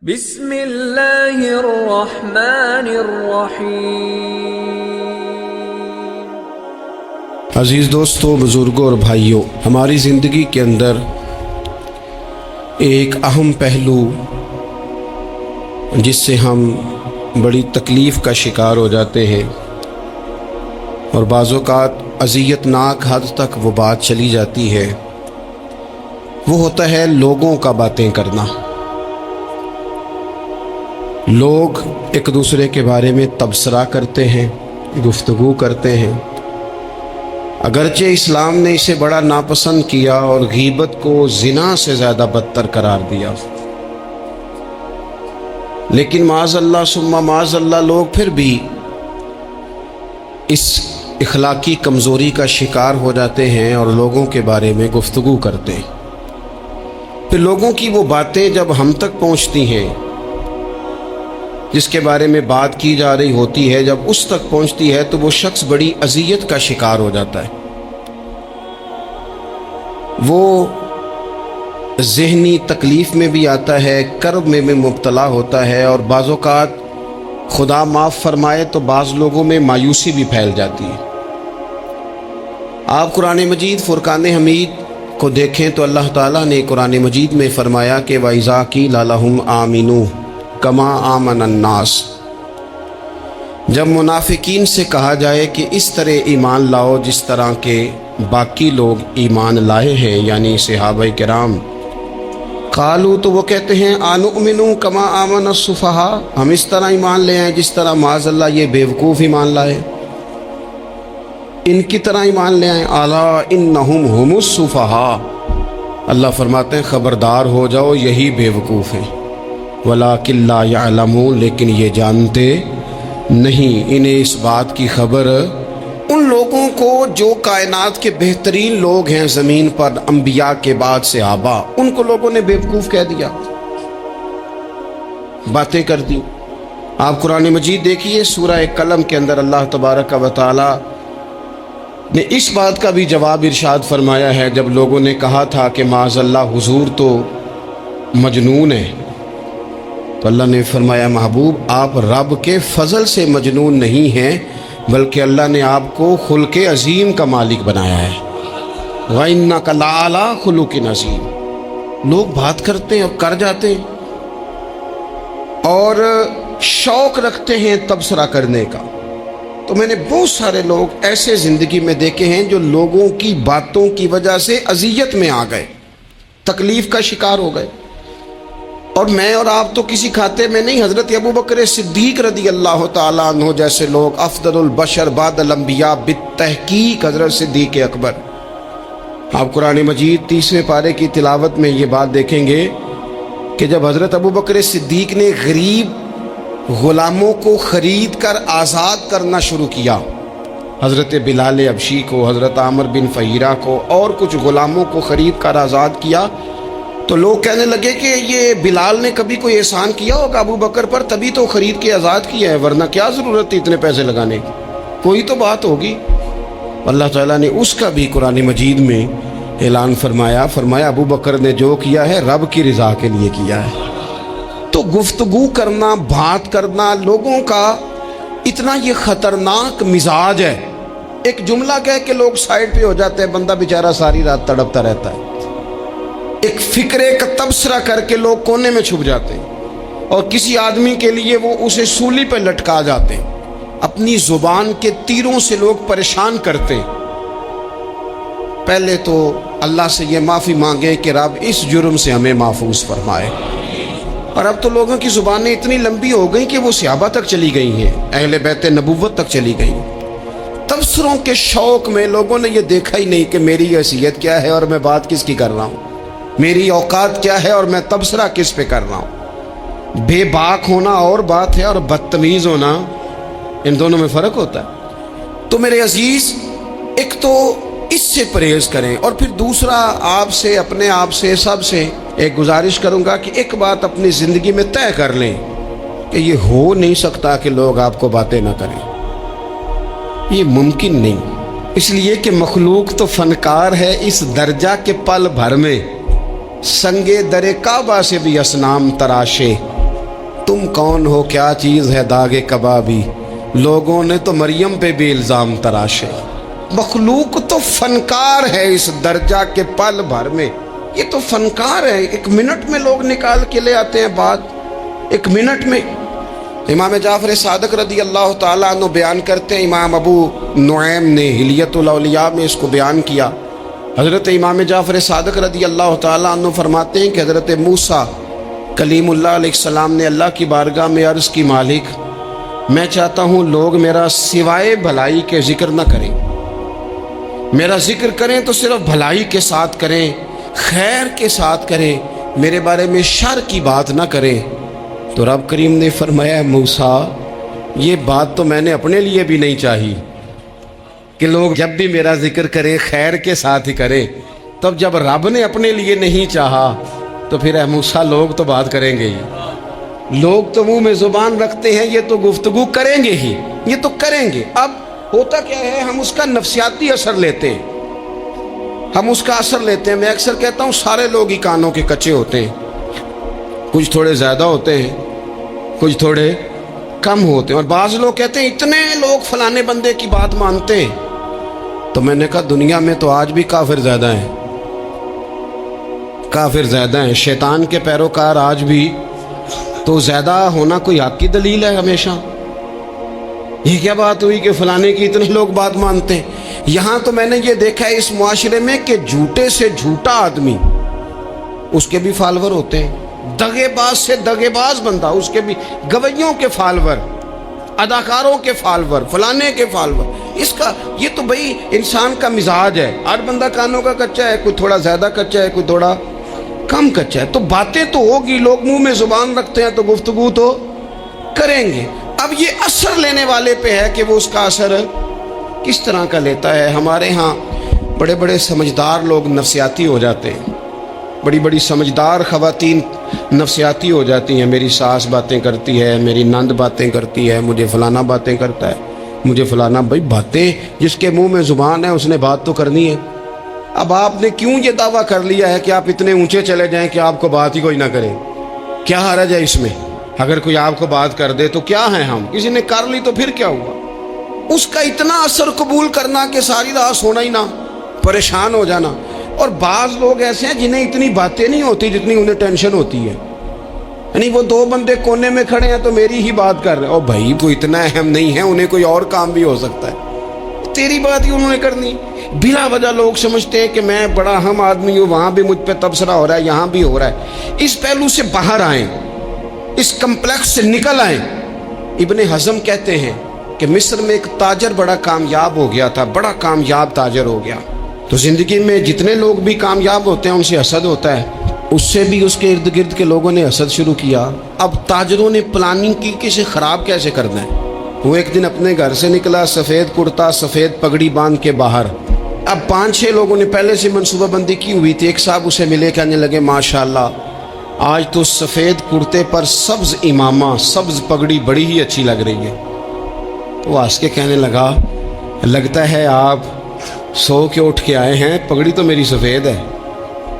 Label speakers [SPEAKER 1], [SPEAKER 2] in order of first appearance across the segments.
[SPEAKER 1] بسم اللہ الرحمن الرحیم۔
[SPEAKER 2] عزیز دوستو، بزرگوں اور بھائیوں، ہماری زندگی کے اندر ایک اہم پہلو جس سے ہم بڑی تکلیف کا شکار ہو جاتے ہیں اور بعض اوقات اذیت ناک حد تک وہ بات چلی جاتی ہے، وہ ہوتا ہے لوگوں کا باتیں کرنا۔ لوگ ایک دوسرے کے بارے میں تبصرہ کرتے ہیں، گفتگو کرتے ہیں، اگرچہ اسلام نے اسے بڑا ناپسند کیا اور غیبت کو زنا سے زیادہ بدتر قرار دیا، لیکن معاذ اللہ ثم معاذ اللہ لوگ پھر بھی اس اخلاقی کمزوری کا شکار ہو جاتے ہیں اور لوگوں کے بارے میں گفتگو کرتے ہیں۔ پھر لوگوں کی وہ باتیں جب ہم تک پہنچتی ہیں، جس کے بارے میں بات کی جا رہی ہوتی ہے، جب اس تک پہنچتی ہے تو وہ شخص بڑی اذیت کا شکار ہو جاتا ہے، وہ ذہنی تکلیف میں بھی آتا ہے، کرب میں بھی مبتلا ہوتا ہے، اور بعض اوقات خدا معاف فرمائے تو بعض لوگوں میں مایوسی بھی پھیل جاتی ہے۔ آپ قرآن مجید فرقان حمید کو دیکھیں تو اللہ تعالیٰ نے قرآن مجید میں فرمایا کہ وَإِذَا قِيلَ لَهُمْ آمِنُوا کما آمن الناس، جب منافقین سے کہا جائے کہ اس طرح ایمان لاؤ جس طرح کے باقی لوگ ایمان لائے ہیں، یعنی صحابہ کرام، قالوا تو وہ کہتے ہیں انؤمن کما آمن السفہاء، ہم اس طرح ایمان لے آئیں جس طرح معاذ اللہ یہ بیوقوف ایمان لائے، ان کی طرح ایمان لے آئیں۔ الا انہم هم السفہاء، اللہ فرماتے ہیں خبردار ہو جاؤ یہی بیوقوف ہیں، وَلَٰكِن لَّا يَعْلَمُونَ، لیکن یہ جانتے نہیں، انہیں اس بات کی خبر ان لوگوں کو جو کائنات کے بہترین لوگ ہیں زمین پر، انبیاء کے بعد صحابہ، ان کو لوگوں نے بیوقوف کہہ دیا، باتیں کر دی۔ آپ قرآن مجید دیکھیے سورہ قلم کے اندر اللہ تبارک و تعالی نے اس بات کا بھی جواب ارشاد فرمایا ہے، جب لوگوں نے کہا تھا کہ معاذ اللہ حضور تو مجنون ہے، تو اللہ نے فرمایا محبوب آپ رب کے فضل سے مجنون نہیں ہیں، بلکہ اللہ نے آپ کو خلق عظیم کا مالک بنایا ہے۔ وَإِنَّكَ لَعَلَىٰ خُلُقٍ عَظِيمٍ، لوگ بات کرتے ہیں اور کر جاتے ہیں اور شوق رکھتے ہیں تبصرہ کرنے کا۔ تو میں نے بہت سارے لوگ ایسے زندگی میں دیکھے ہیں جو لوگوں کی باتوں کی وجہ سے اذیت میں آ گئے، تکلیف کا شکار ہو گئے، اور میں اور آپ تو کسی کھاتے میں نہیں۔ حضرت ابوبکر صدیق رضی اللہ تعالیٰ عنہ جیسے لوگ، افضل البشر بعد الانبیاء بالتحقیق حضرت صدیق اکبر، آپ قرآن مجید 30ویں پارے کی تلاوت میں یہ بات دیکھیں گے کہ جب حضرت ابوبکر صدیق نے غریب غلاموں کو خرید کر آزاد کرنا شروع کیا، حضرت بلال حبشی کو، حضرت عامر بن فہیرہ کو اور کچھ غلاموں کو خرید کر آزاد کیا، تو لوگ کہنے لگے کہ یہ بلال نے کبھی کوئی احسان کیا ہوگا ابو بکر پر، تبھی تو خرید کے آزاد کیا ہے، ورنہ کیا ضرورت تھی اتنے پیسے لگانے کی، کوئی تو بات ہوگی۔ اللہ تعالیٰ نے اس کا بھی قرآن مجید میں اعلان فرمایا ابو بکر نے جو کیا ہے رب کی رضا کے لیے کیا ہے۔ تو گفتگو کرنا، بات کرنا، لوگوں کا اتنا یہ خطرناک مزاج ہے، ایک جملہ کہہ کے لوگ سائڈ پہ ہو جاتے ہیں، بندہ بیچارہ ساری رات تڑپتا رہتا ہے، ایک فکرے کا تبصرہ کر کے لوگ کونے میں چھپ جاتے ہیں، اور کسی آدمی کے لیے وہ اسے سولی پہ لٹکا جاتے ہیں، اپنی زبان کے تیروں سے لوگ پریشان کرتے ہیں۔ پہلے تو اللہ سے یہ معافی مانگے کہ رب اس جرم سے ہمیں محفوظ فرمائے۔ اور اب تو لوگوں کی زبانیں اتنی لمبی ہو گئیں کہ وہ صحابہ تک چلی گئی ہیں، اہل بیت نبوت تک چلی گئیں۔ تبصروں کے شوق میں لوگوں نے یہ دیکھا ہی نہیں کہ میری حیثیت کیا ہے اور میں بات کس کی کر رہا ہوں، میری اوقات کیا ہے اور میں تبصرہ کس پہ کر رہا ہوں۔ بے باک ہونا اور بات ہے، اور بدتمیز ہونا، ان دونوں میں فرق ہوتا ہے۔ تو میرے عزیز، ایک تو اس سے پرہیز کریں، اور پھر دوسرا آپ سے، اپنے آپ سے، سب سے ایک گزارش کروں گا کہ ایک بات اپنی زندگی میں طے کر لیں کہ یہ ہو نہیں سکتا کہ لوگ آپ کو باتیں نہ کریں، یہ ممکن نہیں، اس لیے کہ مخلوق تو فنکار ہے اس درجہ کے پل بھر میں، سنگے در کعبہ سے بھی اصنام تراشے، तुम कौन हो, क्या चीज़ है दागे कबाबी, लोगों ने तो मरियम पे भी इल्ज़ाम तराशे। मखलूक तो फनकार है इस दर्जा के पल भर में, ये तो फनकार है। एक मिनट में लोग निकाल के ले आते हैं बात, एक मिनट में। इमाम जाफर सादिक रदी अल्लाह ताला अन्हु बयान करते हैं, इमाम अबू नुऐम ने हिलियतुल औलिया में इसको बयान किया। हज़रत इमाम जाफर सादिक रदी अल्लाह ताला अन्हु फरमाते हैं कि हज़रत मूसा कलीमुल्लाह अलैहिस्सलाम ने अल्लाह की बारगाह में अर्ज़ की, मालिक मैं चाहता हूँ लोग मेरा सिवाय भलाई के ज़िक्र न करें, मेरा ज़िक्र करें तो सिर्फ भलाई के साथ करें, खैर के साथ करें, मेरे बारे में शर की बात ना करें। तो रब करीम ने फरमाया, मूसा ये बात तो मैंने अपने लिए भी नहीं चाही कि लोग जब भी मेरा जिक्र करें खैर के साथ ही करें। तब जब रब ने अपने लिए नहीं चाहा तो फिर ए मूसा लोग तो बात करेंगे ही, लोग तो मुंह में ज़ुबान रखते हैं, ये तो गुफ्तगू करेंगे ही, ये तो करेंगे। अब होता क्या है, हम उसका नफ्सियाती असर लेते हैं, हम उसका असर लेते हैं। मैं अक्सर कहता हूँ सारे लोग ही कानों के कच्चे होते हैं, कुछ थोड़े ज़्यादा होते हैं, कुछ थोड़े कम होते हैं। और बाज़ लोग कहते हैं इतने लोग फलाने बंदे की बात मानते हैं। तो मैंने कहा दुनिया में तो आज भी काफिर ज़्यादा हैं, काफिर ज़्यादा हैं, शैतान के पैरोकार आज भी। तो ज़्यादा होना कोई हक की दलील है हमेशा? ये क्या बात हुई कि फलाने की इतने लोग बात मानते हैं? यहाँ तो मैंने ये देखा है इस मुआशरे में कि झूठे से झूठा आदमी उसके भी फॉलोवर होते हैं, दगेबाज से दगेबाज बंदा उसके भी, गवैयों के फॉलोवर, अदाकारों के फॉलोवर, फलाने के फॉलोवर। इसका ये तो भाई इंसान का मिजाज है, हर बंदा कानों का कच्चा है, कोई थोड़ा ज़्यादा कच्चा है, कोई थोड़ा कम कच्चा है। तो बातें तो होगी, लोग मुंह में ज़ुबान रखते हैं तो गुफ्तगू तो करेंगे। अब ये असर लेने वाले पे है कि वो उसका असर किस तरह का लेता है। हमारे यहाँ बड़े बड़े समझदार लोग नफसियाती हो जाते हैं, बड़ी बड़ी समझदार ख़वातीन नफसियाती हो जाती हैं। मेरी सास बातें करती है, मेरी नंद बातें करती है, मुझे फलाना बातें करता है, मुझे फलाना। भाई बातें, जिसके मुंह में ज़ुबान है उसने बात तो करनी है। अब आपने क्यों ये दावा कर लिया है कि आप इतने ऊंचे चले जाएं कि आपको बात ही कोई ना करे? क्या हर्ज है इसमें? अगर कोई आपको बात कर दे तो क्या है हम? किसी ने कर ली तो फिर क्या हुआ? उसका इतना असर कबूल करना कि सारी रात सोना ही ना, परेशान हो जाना। और बाज़ लोग ऐसे हैं जिन्हें इतनी बातें नहीं होती जितनी उन्हें टेंशन होती है। यानी वो दो बंदे कोने में खड़े हैं तो मेरी ही बात कर रहे हैं। और भाई वो इतना अहम नहीं है, उन्हें कोई और काम भी हो सकता है, तेरी बात ही उन्होंने करनी। बिला वजह लोग समझते हैं कि मैं बड़ा अहम आदमी हूँ, वहाँ भी मुझ पर तबसरा हो रहा है, यहाँ भी हो रहा है। इस पहलू से बाहर आएँ, इस कम्प्लेक्स से निकल आएँ। इब्ने हज़म कहते हैं कि मिस्र में एक ताजर बड़ा कामयाब हो गया था, बड़ा कामयाब ताजर हो गया। तो ज़िंदगी में जितने लोग भी कामयाब होते हैं उनसे हसद होता है, उससे भी उसके इर्द गिर्द के लोगों ने हसद शुरू किया। अब ताजरों ने प्लानिंग की कि इसे ख़राब कैसे करना है। वो एक दिन अपने घर से निकला, सफ़ेद कुर्ता सफ़ेद पगड़ी बांध के बाहर। अब 5-6 लोगों ने पहले से मनसूबाबंदी की हुई थी। एक साहब उसे मिले, कहने लगे माशाल्लाह आज तो सफ़ेद कुर्ते पर सब्ज़ इमामा, सब्ज़ पगड़ी बड़ी ही अच्छी लग रही है। तो हंस के कहने लगा, लगता है आप सो के उठ के आए हैं, पगड़ी तो मेरी सफ़ेद है।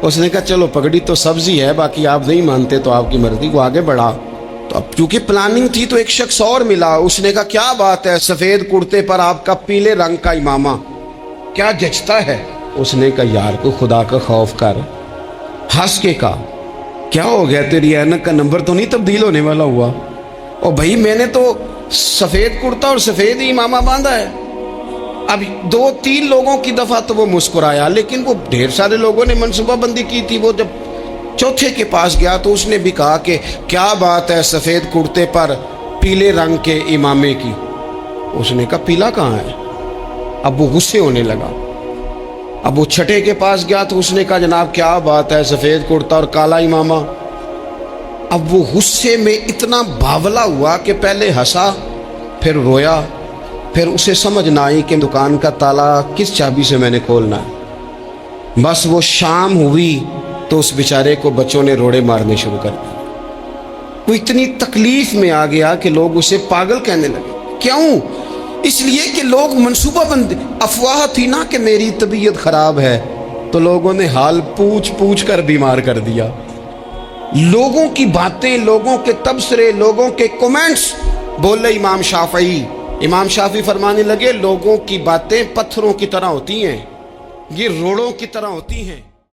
[SPEAKER 2] उसने कहा चलो पगड़ी तो सब्ज़ी है, बाकी आप नहीं मानते तो आपकी मर्ज़ी। वो आगे बढ़ा। तो अब चूँकि प्लानिंग थी तो एक शख्स और मिला, उसने कहा क्या बात है, सफ़ेद कुर्ते पर आपका पीले रंग का इमामा क्या जचता है। उसने कहा यार को खुदा का खौफ कर। हंस के कहा क्या हो गया, तेरी ऐनक का नंबर तो नहीं तब्दील होने वाला हुआ? और भाई मैंने तो सफ़ेद कुर्ता और सफ़ेद ही इमामा बांधा है। अब 2-3 लोगों की दफ़ा तो वो मुस्कुराया, लेकिन वो ढेर सारे लोगों ने मनसूबाबंदी की थी। वो जब चौथे के पास गया तो उसने भी कहा कि क्या बात है सफ़ेद कुर्ते पर पीले रंग के इमामे की। उसने कहा पीला कहाँ है? अब वो गुस्से होने लगा। अब वो छठे के पास गया तो उसने कहा जनाब क्या बात है सफ़ेद कुर्ता और काला इमामा। अब वो गुस्से में इतना बावला हुआ कि पहले हंसा फिर रोया, फिर उसे समझ ना आई कि दुकान का ताला किस चाबी से मैंने खोलना है। बस वो शाम हुई तो उस बेचारे को बच्चों ने रोड़े मारने शुरू कर दिए। वो इतनी तकलीफ में आ गया कि लोग उसे पागल कहने लगे। क्यों? इसलिए कि लोग मनसूबाबंदी, अफवाह थी ना कि मेरी तबीयत ख़राब है, तो लोगों ने हाल पूछ पूछ कर बीमार कर दिया। لوگوں کی باتیں، لوگوں کے تبصرے، لوگوں کے کومنٹس بولے امام شافعی۔ امام شافعی فرمانے لگے لوگوں کی باتیں پتھروں کی طرح ہوتی ہیں، یہ روڑوں کی طرح ہوتی ہیں۔